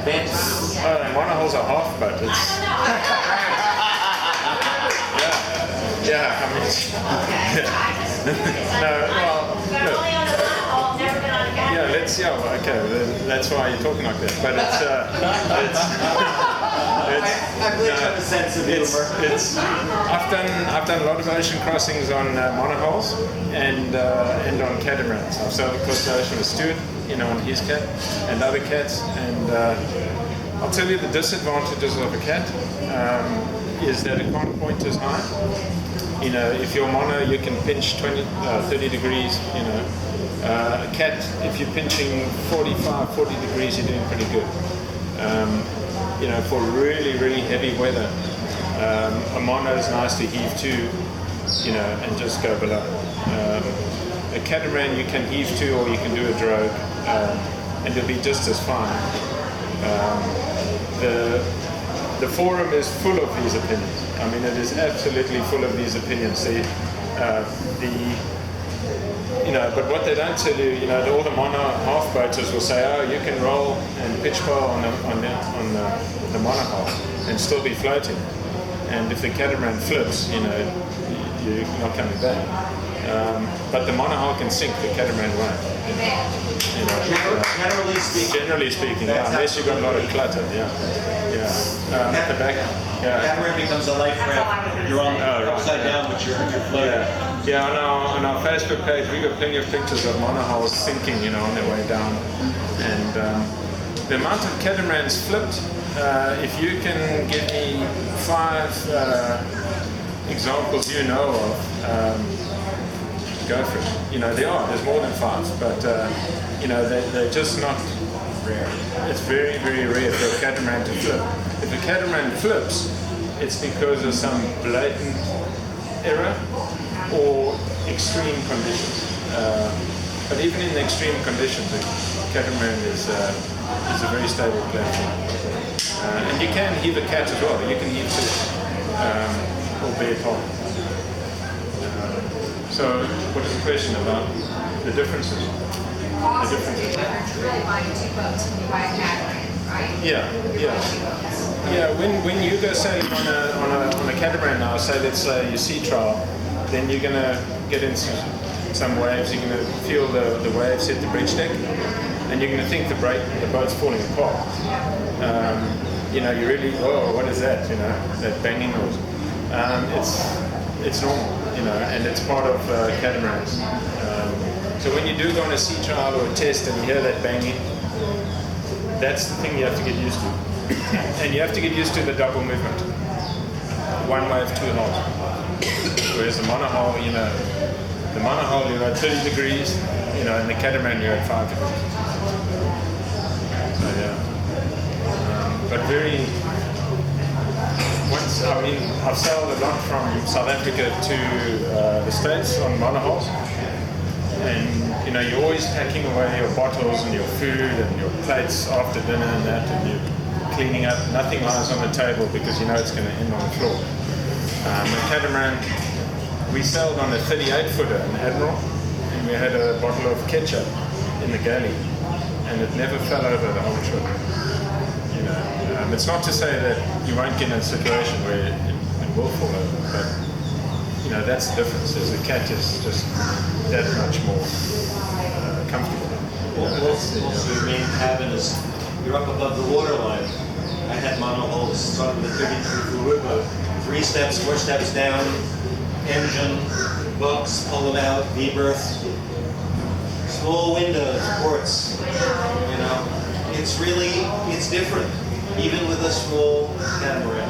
advantages. Monohulls are half boat. Yeah, I mean, no, well, look. Okay, that's why you're talking like that. But I believe you have a sense of humor. I've done a lot of ocean crossings on monohulls and on catamarans. I've sailed across the ocean with Stuart, on his cat and other cats. And I'll tell you the disadvantages of a cat is that it can't point as high. If you're mono, you can pinch 30 degrees. A cat, if you're pinching 45, 40 degrees, you're doing pretty good. For really, really heavy weather, a mono is nice to heave to, and just go below. A catamaran you can heave to, or you can do a drogue, and you'll be just as fine. The forum is full of these opinions. I mean, it is absolutely full of these opinions. But what they don't tell you, all the mono half boaters will say, oh, you can roll and pitch bowl on the monohull and still be floating. And if the catamaran flips, you're not coming back. But the monohull can sink, the catamaran won't. Generally speaking, unless you've got a lot of clutter, at the back. Catamaran becomes a life raft. You're on upside down, but you're floating. Yeah, on our Facebook page, we got plenty of pictures of monohulls sinking, on their way down. And the amount of catamarans flipped, if you can give me 5 examples of, go for it. There's more than 5, but they're just not rare. It's very, very rare for a catamaran to flip. If a catamaran flips, it's because of some blatant error or extreme conditions. But even in the extreme conditions, a catamaran is a very stable platform. And you can heave a cat as well. You can heave fish or bear pole. So, what is the question about the differences? Really buying 2 boats when you buy a catamaran, right? Yeah. When you go sailing on a catamaran now, say let's say you sea trial, then you're going to get into some waves. You're going to feel the waves hit the bridge deck, and you're going to think the boat's falling apart. You really, what is that? That banging noise. It's normal, and it's part of catamarans. So when you do go on a sea trial or a test and you hear that banging, that's the thing you have to get used to. And you have to get used to the double movement. 1 wave, 2 hulls. Whereas the monohull, you're at 30 degrees, and the catamaran you're at 5 degrees. So but I've sailed a lot from South Africa to the States on monohulls. And you're always packing away your bottles and your food and your plates after dinner and that, and you're cleaning up. Nothing lies on the table because it's going to end on the floor. The catamaran, we sailed on a 38-footer, an Admiral, and we had a bottle of ketchup in the galley, and it never fell over the whole trip. It's not to say that you won't get in a situation where it will fall over, but that's the difference. Is the cat is just that much more comfortable. Also, your main cabin is you're up above the waterline. I had monohulls starting with 33 foot, 3 steps, 4 steps down, engine, books, pull them out, V-berth, small windows, ports. It's different, even with a small catamaran.